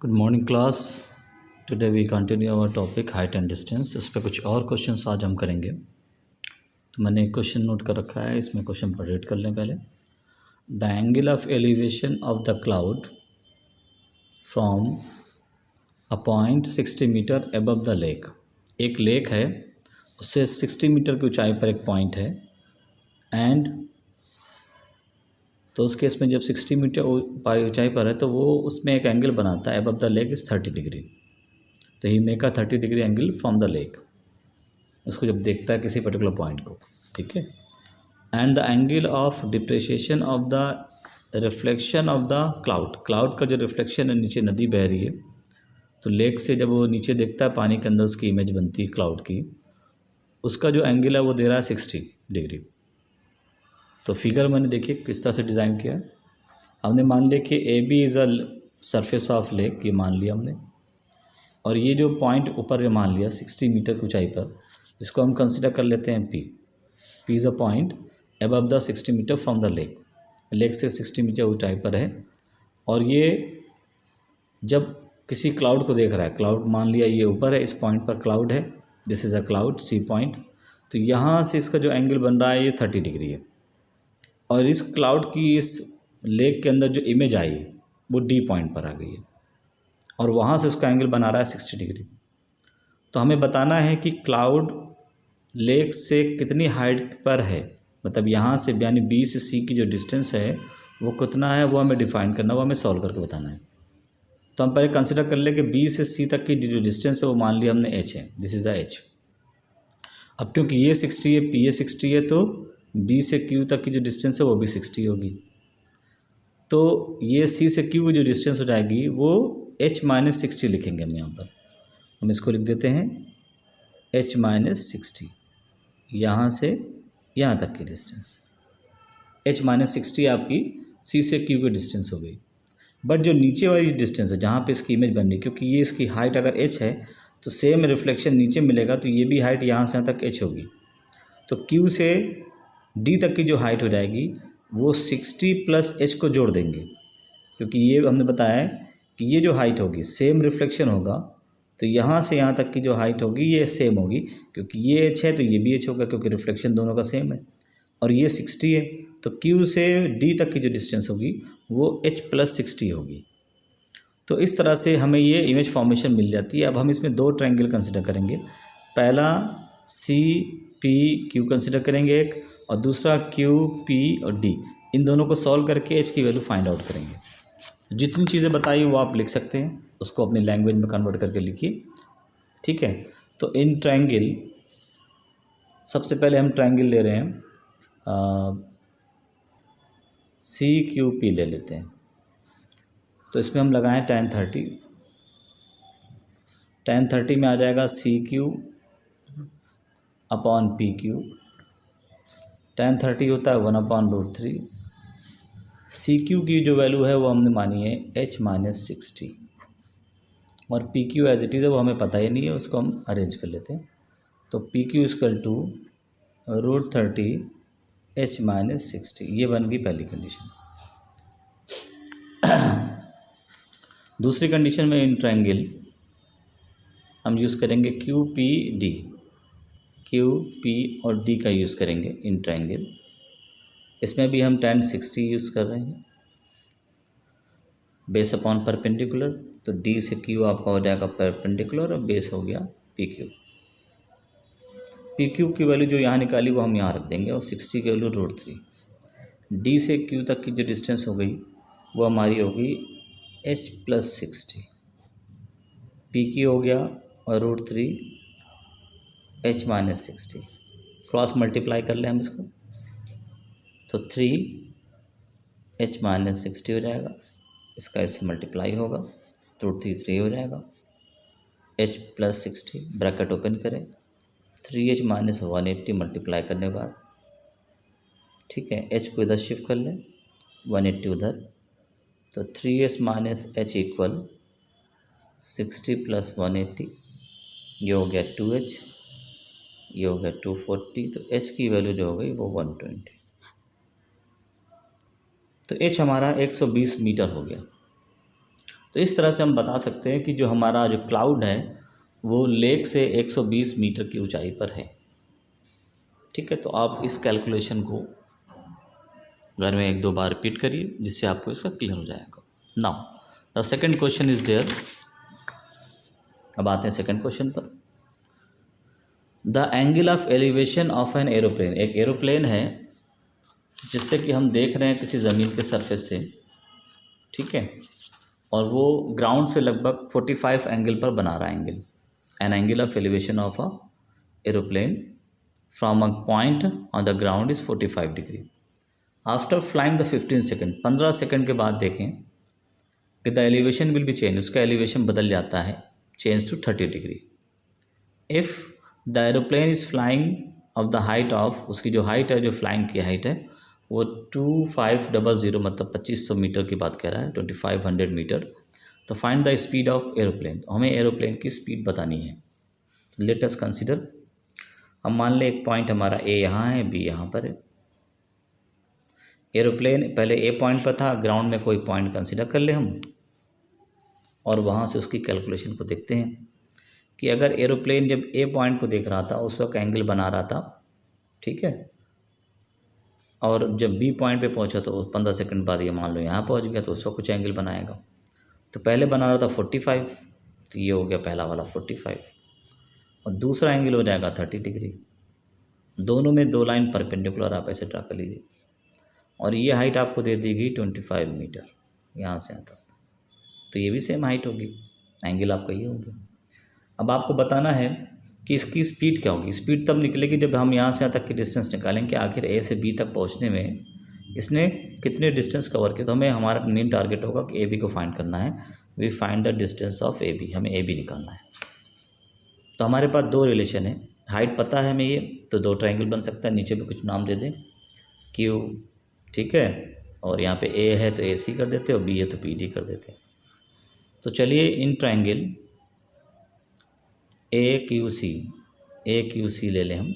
Good morning class. Today we continue our topic height and distance. इस पर कुछ और क्वेश्चंस आज हम करेंगे। तो मैंने एक क्वेश्चन नोट कर रखा है, इसमें क्वेश्चन पर रीड कर लें पहले। The angle of elevation of the cloud from a point 60 metre above the lake. एक लेक है, उससे 60 मीटर की ऊंचाई पर एक पॉइंट है एंड तो उस केस में जब 60 मीटर ऊंचाई पर है तो वो उसमें एक एंगल बनाता है above the lake is 30 degree. तो he make a 30 degree angle from the lake, उसको जब देखता है किसी पर्टिकुलर पॉइंट को, ठीक है। And the angle of depreciation of the reflection of the cloud का जो रिफ्लेक्शन है, नीचे नदी बह रही है तो लेक से जब वो नीचे देखता है पानी के अंदर, उसकी इमेज बनती है क्लाउड की, उसका जो एंगल है वो दे रहा है 60 डिग्री। तो फिगर मैंने देखिए किस तरह से डिज़ाइन किया है। हमने मान लिया कि A B is a surface of lake, ये मान लिया हमने, और ये जो पॉइंट ऊपर ये मान लिया 60 मीटर की ऊंचाई पर, इसको हम कंसिडर कर लेते हैं P is a point above the 60 metre from the lake से 60 मीटर ऊंचाई पर है। और ये जब किसी क्लाउड को देख रहा है, क्लाउड मान लिया ये ऊपर है, इस पॉइंट पर क्लाउड है, this is a cloud C point, तो यहाँ से इसका जो एंगल बन रहा है ये 30 डिग्री है। और इस क्लाउड की इस लेक के अंदर जो इमेज आई वो डी पॉइंट पर आ गई है और वहाँ से उसका एंगल बना रहा है 60 डिग्री। तो हमें बताना है कि क्लाउड लेक से कितनी हाइट पर है, मतलब यहाँ से यानी बी से सी की जो डिस्टेंस है वो कितना है, वो हमें डिफाइन करना, वो हमें सॉल्व करके बताना है। तो हम पहले कंसिडर कर ले कि बी से सी तक की जो डिस्टेंस है वो मान लिया हमने एच है, दिस इज़ अ एच। अब क्योंकि ये 60 है, पी ए 60 है, तो बी से क्यू तक की जो डिस्टेंस है वो भी 60 होगी। तो ये सी से क्यू की जो डिस्टेंस हो जाएगी वो h माइनस 60 लिखेंगे हम यहाँ पर। हम इसको लिख देते हैं h माइनस 60, यहाँ से यहाँ तक की डिस्टेंस h माइनस 60 आपकी सी से क्यू की डिस्टेंस हो गई। बट जो नीचे वाली डिस्टेंस है जहाँ पे इसकी इमेज बन रही, क्योंकि ये इसकी हाइट अगर h है तो सेम रिफ्लेक्शन नीचे मिलेगा, तो ये भी हाइट यहाँ से यहाँ तक h होगी। तो Q से D तक की जो हाइट हो जाएगी वो 60 प्लस h को जोड़ देंगे, क्योंकि ये हमने बताया है कि ये जो हाइट होगी सेम रिफ्लेक्शन होगा, तो यहाँ से यहाँ तक की जो हाइट होगी ये सेम होगी, क्योंकि ये h है तो ये भी h होगा, क्योंकि रिफ्लेक्शन दोनों का सेम है। और ये 60 है तो Q से D तक की जो डिस्टेंस होगी वो h प्लस 60 होगी। तो इस तरह से हमें ये इमेज फॉर्मेशन मिल जाती है। अब हम इसमें दो ट्रायंगल कंसिडर करेंगे, पहला सी पी क्यू कंसिडर करेंगे एक, और दूसरा क्यू पी और डी, इन दोनों को सॉल्व करके एच की वैल्यू फाइंड आउट करेंगे। जितनी चीज़ें बताई वो आप लिख सकते हैं, उसको अपनी लैंग्वेज में कन्वर्ट करके लिखिए, ठीक है। तो इन ट्रायंगल, सबसे पहले हम ट्रायंगल ले रहे हैं सी क्यू पी ले लेते हैं। तो इसमें हम लगाएं tan 30 में आ जाएगा C Q upon P Q. tan 30 होता है 1/√3। सी क्यू की जो वैल्यू है वो हमने मानी है h माइनस 60, और P Q as it is है वो हमें पता ही नहीं है, उसको हम अरेंज कर लेते हैं। तो P Q equal to √30 h minus 60, ये बन गई पहली कंडीशन। दूसरी कंडीशन में इन ट्रायंगल हम यूज़ करेंगे Q P D, Q P और डी का यूज़ करेंगे इन ट्रायंगल। इसमें भी हम tan 60 यूज़ कर रहे हैं, बेस अपॉन परपेंडिकुलर, तो डी से क्यू आपका हो जाएगा परपेंडिकुलर और बेस हो गया पी क्यू। पी क्यू की वैल्यू जो यहाँ निकाली वो हम यहाँ रख देंगे, और 60 की वैल्यू √3। डी से क्यू तक की जो डिस्टेंस हो गई वो हमारी होगी h प्लस 60, पी क्यू हो गया और √3 h माइनस 60, क्रॉस मल्टीप्लाई कर लें हम इसको, तो 3 h माइनस 60 हो जाएगा, इसका इससे मल्टीप्लाई होगा, √3 3 हो जाएगा, h प्लस 60 ब्रैकेट ओपन करें, 3h माइनस 180 मल्टीप्लाई करने के बाद, ठीक है, h को इधर शिफ्ट कर लें, 180 उधर, तो 3h minus h equal 60 plus 180, ये हो गया 2h, ये हो गया 240, तो h की वैल्यू जो हो गई वो 120। तो h हमारा 120 मीटर हो गया। तो इस तरह से हम बता सकते हैं कि जो हमारा जो क्लाउड है वो लेक से 120 मीटर की ऊंचाई पर है। ठीक है, तो आप इस कैलकुलेशन को घर में 1-2 बार रिपीट करिए जिससे आपको इसका क्लियर हो जाएगा। Now the second question is there. अब आते हैं सेकंड क्वेश्चन पर। The angle of elevation of an aeroplane, एक एरोप्लेन है जिससे कि हम देख रहे हैं किसी ज़मीन के सरफेस से, ठीक है, और वो ग्राउंड से लगभग 45 एंगल पर बना रहा है angle. An angle of elevation of a aeroplane from a point on the ground is 45 degree. After flying the 15 second, 15 second के बाद देखें कि the elevation will be change, उसका एलिवेशन बदल जाता है, change to 30 degree. If the aeroplane is flying of the height of, उसकी जो हाइट है, जो फ्लाइंग की हाइट है वो 2500 मतलब 2500 मीटर की बात कह रहा है, 2500 मीटर। तो find the speed of aeroplane, तो हमें एरोप्लेन की स्पीड बतानी है। लेट अस कंसिडर, हम मान लें एक पॉइंट हमारा ए यहाँ है, बी यहाँ पर है। एरोप्लेन पहले ए पॉइंट पर था, ग्राउंड में कोई पॉइंट कंसिडर कर ले हम, और वहाँ से उसकी कैलकुलेशन को देखते हैं कि अगर एरोप्लेन जब ए पॉइंट को देख रहा था उस वक्त एंगल बना रहा था, ठीक है, और जब बी पॉइंट पे पहुंचा तो 15 सेकंड बाद ये मान लो यहाँ पहुंच गया तो उस वक्त कुछ एंगल बनाएगा। तो पहले बना रहा था 45, तो ये हो गया पहला वाला 45, और दूसरा एंगल हो जाएगा 30 डिग्री। दोनों में 2 लाइन परपेंडिकुलर आप ऐसे ड्रा कर लीजिए, और ये हाइट आपको दे दी गई 25 मीटर यहाँ से यहाँ तक, तो ये भी सेम हाइट होगी, एंगल आपका ये हो गया। अब आपको बताना है कि इसकी स्पीड क्या होगी। स्पीड तब निकलेगी जब हम यहाँ से यहाँ तक की डिस्टेंस निकालें कि आखिर ए से बी तक पहुँचने में इसने कितने डिस्टेंस कवर किया। तो हमें हमारा मेन टारगेट होगा कि ए बी को फाइंड करना है। We find the distance of A B, हमें ए बी निकालना है। तो हमारे पास 2 रिलेशन है, हाइट पता है हमें ये, तो 2 ट्रायंगल बन सकता है, नीचे भी कुछ नाम दे दें, क्यू, ठीक है, और यहाँ पे ए है तो ए सी कर देते और बी है तो पी डी कर देते। तो चलिए in triangle A Q C ले लें हम।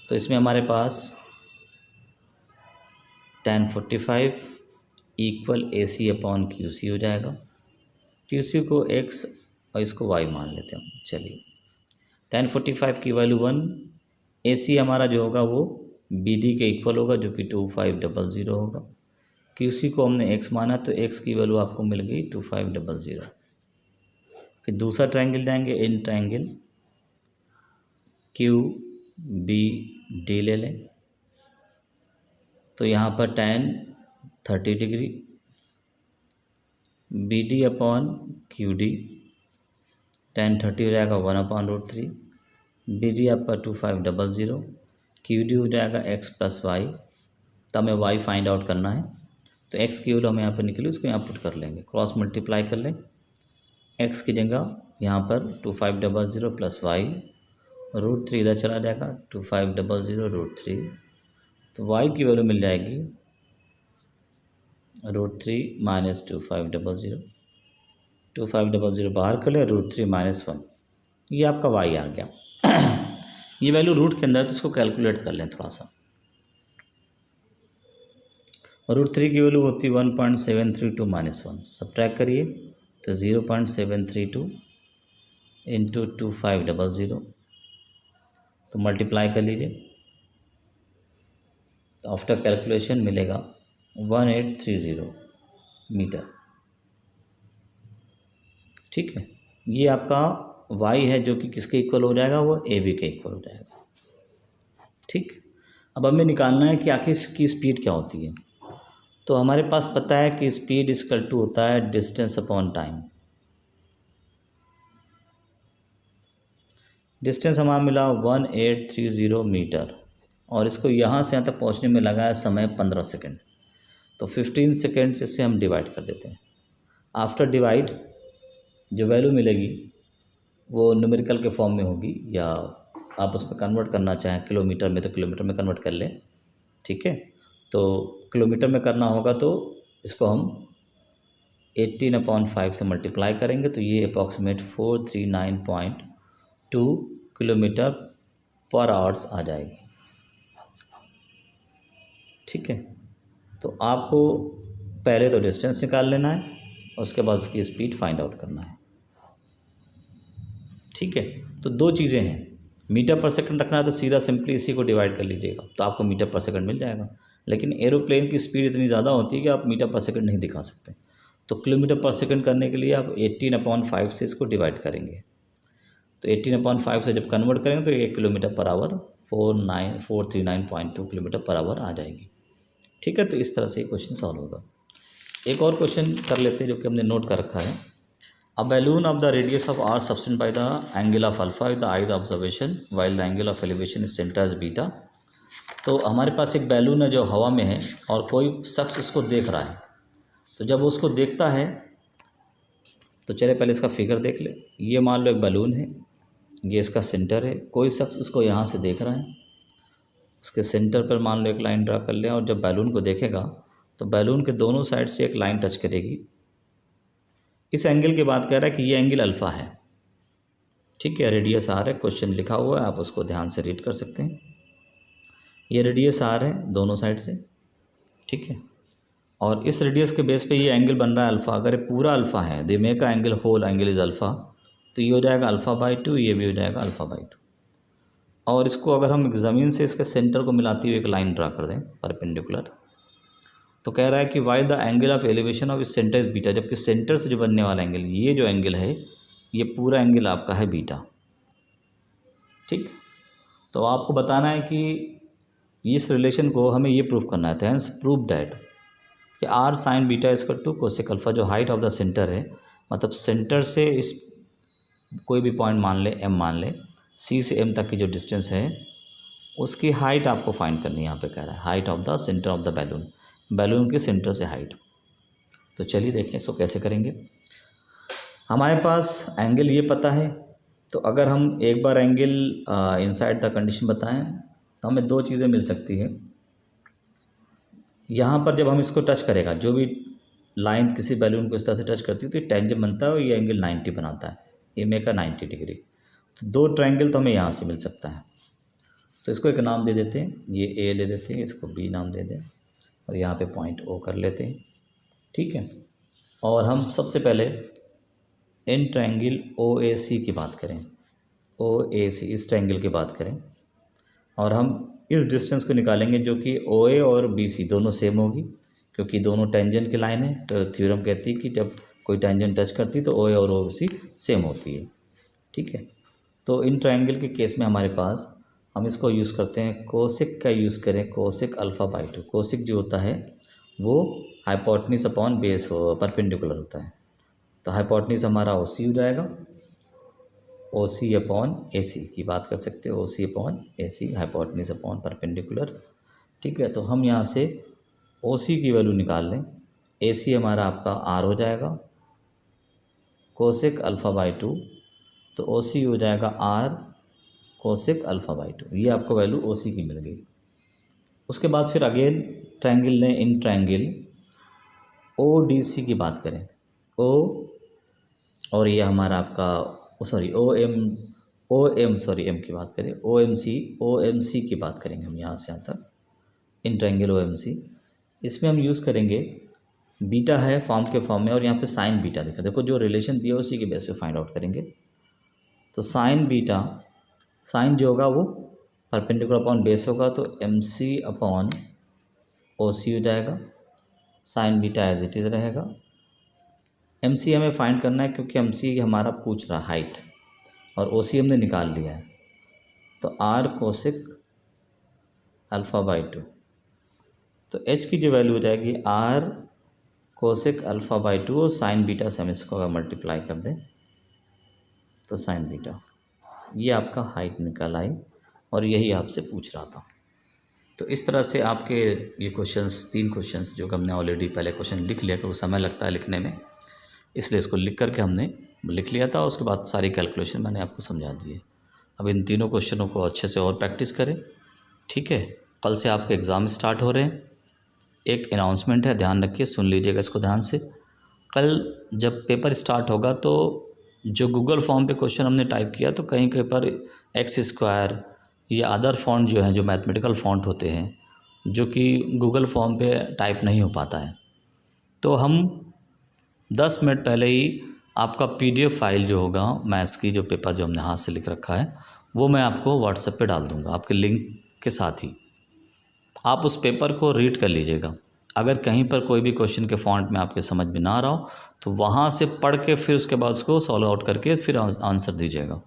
तो इसमें हमारे पास tan 45 इक्वल ए सी अपॉन क्यू सी हो जाएगा। क्यू सी को x और इसको y मान लेते हैं हम। चलिए tan 45 की वैल्यू 1, ए सी हमारा जो होगा वो बी डी के इक्वल होगा जो कि 2500 होगा। क्यू सी को हमने x माना तो x की वैल्यू आपको मिल गई 2500। फिर दूसरा ट्रायंगल जाएंगे, in triangle Q B D ले लें। तो यहाँ पर tan 30 degree B D upon Q D, tan 30 हो जाएगा 1/√3, बी डी आपका 2500, क्यू डी हो जाएगा x + y। तो हमें y फाइंड आउट करना है, तो x की वैल्यू हमें यहाँ पर निकली, उसको यहाँ पुट कर लेंगे, क्रॉस मल्टीप्लाई कर लें। x की जगह यहाँ पर 2500 + y, √3 इधर चला जाएगा, 2500 √3, तो y की वैल्यू मिल जाएगी √3 - 2500, 2500 बाहर कर ले, √3 - 1, ये आपका y आ गया। ये वैल्यू रूट के अंदर, तो इसको कैलकुलेट कर लें थोड़ा सा। √3 की वैल्यू होती 1.732 - 1, सब्ट्रैक्ट करिए तो 0.732 इंटू 2500, तो मल्टीप्लाई कर लीजिए, तो आफ्टर कैलकुलेशन मिलेगा 1830 मीटर। ठीक है, ये आपका y है जो कि किसके इक्वल हो जाएगा, वो ए बी के इक्वल हो जाएगा। ठीक, अब हमें निकालना है कि आखिर इसकी स्पीड क्या होती है। तो हमारे पास पता है कि स्पीड इक्वल टू होता है डिस्टेंस अपॉन टाइम। डिस्टेंस हमारा मिला 1830 मीटर, और इसको यहाँ से यहाँ तक पहुँचने में लगा है समय 15 सेकेंड। तो 15 सेकेंड से इसे हम डिवाइड कर देते हैं। आफ्टर डिवाइड जो वैल्यू मिलेगी वो न्यूमेरिकल के फॉर्म में होगी, या आप उसमें कन्वर्ट करना चाहें किलोमीटर में तो किलोमीटर में कन्वर्ट कर लें। ठीक है, तो किलोमीटर में करना होगा तो इसको हम 18/5 से मल्टीप्लाई करेंगे, तो ये अप्रॉक्सीमेट 439.2 किलोमीटर पर आवर्स आ जाएगी। ठीक है, तो आपको पहले तो डिस्टेंस निकाल लेना है और उसके बाद उसकी स्पीड फाइंड आउट करना है। ठीक है, तो दो चीज़ें हैं, मीटर पर सेकंड रखना है तो सीधा सिंपली इसी को डिवाइड कर लीजिएगा तो आपको मीटर पर सेकंड मिल जाएगा। लेकिन एरोप्लेन की स्पीड इतनी ज़्यादा होती है कि आप मीटर पर सेकंड नहीं दिखा सकते, तो किलोमीटर पर सेकंड करने के लिए आप 18/5 से इसको डिवाइड करेंगे। तो 18/5 से जब कन्वर्ट करेंगे तो 1 kilometre per hour 439.2 kilometre per hour आ जाएगी। ठीक है, तो इस तरह से क्वेश्चन सॉल्व होगा। एक और क्वेश्चन कर लेते हैं जो कि हमने नोट कर रखा है। A balloon of the radius of R subtend by the angle of alpha with the eyes observation while the angle of elevation is centre as beta. तो हमारे पास एक बैलून है जो हवा में है और कोई शख्स उसको देख रहा है। तो जब उसको देखता है तो चले पहले इसका फिगर देख ले। ये मान लो एक बैलून है, ये इसका सेंटर है, कोई शख्स उसको यहाँ से देख रहा है, उसके सेंटर पर मान लो एक लाइन ड्रा कर लें और जब बैलून को देखेगा तो बैलून के दोनों साइड से एक लाइन टच करेगी। इस एंगल की बात कर रहा है कि ये एंगल अल्फ़ा है। ठीक है, रेडियस आर है, क्वेश्चन लिखा हुआ है, आप उसको ध्यान से रीड कर सकते हैं। ये रेडियस आर है दोनों साइड से, ठीक है, और इस रेडियस के बेस पे ये एंगल बन रहा है अल्फ़ा। अगर ये पूरा अल्फ़ा है, द मेक का angle whole angle is alpha, तो ये हो जाएगा अल्फ़ा/2, ये भी हो जाएगा अल्फ़ा/2। और इसको अगर हम ज़मीन से इसके सेंटर को मिलाती हुई एक लाइन ड्रा कर दें परपेंडिकुलर, तो कह रहा है कि why the angle of elevation of इस सेंटर इज बीटा, जबकि सेंटर से जो बनने वाला एंगल, ये जो एंगल है ये पूरा एंगल आपका है बीटा। ठीक, तो आपको बताना है कि इस रिलेशन को हमें ये प्रूफ करना है। हैंस प्रूव डैट कि R sine beta is equal to cosec alpha, जो हाइट ऑफ द सेंटर है, मतलब सेंटर से इस कोई भी पॉइंट मान ले, एम मान ले, सी से एम तक की जो डिस्टेंस है उसकी हाइट आपको फाइंड करनी है। यहाँ पे कह रहा है height of the centre of the balloon, balloon के सेंटर से हाइट। तो चलिए देखें इसको कैसे करेंगे। हमारे पास एंगल ये पता है, तो अगर हम एक बार एंगल इनसाइड द कंडीशन बताएं तो हमें दो चीज़ें मिल सकती है। यहाँ पर जब हम इसको टच करेगा, जो भी लाइन किसी बैलून को इस तरह से टच करती है तो ये टेंजेंट बनता है और ये एंगल 90 बनाता है, ये मेक का 90 डिग्री। तो दो ट्रायंगल तो हमें यहाँ से मिल सकता है, तो इसको एक नाम दे देते हैं, ये ए ले देते हैं, इसको बी नाम दे दें और यहाँ पे पॉइंट ओ कर लेते हैं। ठीक है, और हम सबसे पहले इन ट्रायंगल ओ ए सी की बात करें, ओ ए सी इस ट्रायंगल की बात करें और हम इस डिस्टेंस को निकालेंगे जो कि ओ ए और बी सी दोनों सेम होगी, क्योंकि दोनों टेंजेंट की लाइन है। तो थ्योरम कहती है कि जब कोई टेंजेंट टच करती तो ओ ए और ओ सी सेम होती है। ठीक है, तो इन ट्रायंगल के केस में हमारे पास हम इसको यूज़ करते हैं, कोसेक का यूज़ करें, कोसेक अल्फ़ा/2। कोसेक जो होता है वो हाइपोटेन्यूज अपॉन बेस परपेंडिकुलर होता है, तो हाइपोटेन्यूज हमारा ओ सी हो जाएगा, ओ सी अपॉन ए सी की बात कर सकते हैं, ओ सी अपॉन ए सी, हाइपोटेन्यूज अपॉन परपेंडिकुलर। ठीक है, तो हम यहाँ से ओ सी की वैल्यू निकाल लें, ए सी हमारा आपका आर हो जाएगा, कोसेक अल्फ़ा/2, तो ओ सी हो जाएगा आर कोसेक अल्फ़ा/2। ये आपको वैल्यू ओ सी की मिल गई। उसके बाद फिर अगेन ट्रायंगल ने in triangle O D C की बात करें, ओ और ये हमारा आपका सॉरी ओ एम की बात करें, ओ एम सी की बात करेंगे हम यहाँ से यहाँ तक, in triangle O M C. इसमें हम यूज़ करेंगे बीटा है फॉर्म के फॉर्म में और यहाँ पे साइन बीटा लिखा, देखो जो रिलेशन दिया उसी के बेस पे फाइंड आउट करेंगे। तो साइन बीटा, साइन जो होगा वो परपेंडिकुलर अपॉन बेस होगा, तो M C upon O C हो जाएगा, sine beta as it is रहेगा। एम सी हमें फाइंड करना है क्योंकि एम सी हमारा पूछ रहा हाइट और ओ सी हमने निकाल लिया है, तो आर कोसेक अल्फ़ा/2, तो एच की जो वैल्यू हो जाएगी आर कोसेक अल्फ़ा/2 और साइन बीटा से हम इसको अगर मल्टीप्लाई कर दें तो साइन बीटा, ये आपका हाइट निकल आई और यही आपसे पूछ रहा था। तो इस तरह से आपके ये क्वेश्चंस, 3 क्वेश्चंस जो कि हमने ऑलरेडी पहले क्वेश्चन लिख लिया, क्योंकि समय लगता है लिखने में, इसलिए इसको लिख करके हमने लिख लिया था। उसके बाद सारी कैलकुलेशन मैंने आपको समझा दी है। अब इन तीनों क्वेश्चनों को अच्छे से और प्रैक्टिस करें। ठीक है, कल से आपके एग्ज़ाम स्टार्ट हो रहे हैं। एक अनाउंसमेंट है, ध्यान रखिए, सुन लीजिएगा इसको ध्यान से। कल जब पेपर स्टार्ट होगा तो जो गूगल फॉर्म पे क्वेश्चन हमने टाइप किया तो कहीं कहीं पर x² या अदर फॉन्ट जो हैं, जो मैथमेटिकल फॉन्ट होते हैं, जो कि गूगल फॉर्म पे टाइप नहीं हो पाता है, तो हम 10 मिनट पहले ही आपका PDF फाइल जो होगा मैथ्स की, जो पेपर जो हमने हाथ से लिख रखा है, वो मैं आपको व्हाट्सएप पे डाल दूँगा आपके लिंक के साथ ही। आप उस पेपर को रीड कर लीजिएगा। अगर कहीं पर कोई भी क्वेश्चन के फॉन्ट में आपके समझ में ना आ रहा हो तो वहाँ से पढ़ के फिर उसके बाद उसको सॉल्व आउट करके फिर आंसर दीजिएगा,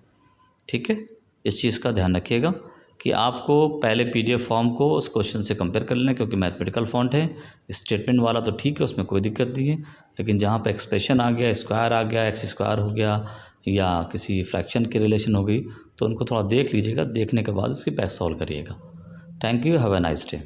ठीक है। इस चीज़ का ध्यान रखिएगा कि आपको पहले PDF फॉर्म को उस क्वेश्चन से कंपेयर कर लेना, क्योंकि मैथमेटिकल फॉन्ट है। स्टेटमेंट वाला तो ठीक है, उसमें कोई दिक्कत नहीं है, लेकिन जहाँ पे एक्सप्रेशन आ गया, स्क्वायर आ गया, एक्स स्क्वायर हो गया या किसी फ्रैक्शन की रिलेशन हो गई, तो उनको थोड़ा देख लीजिएगा। देखने के बाद उसकी पैच सॉल्व करिएगा। Thank you, have a nice day.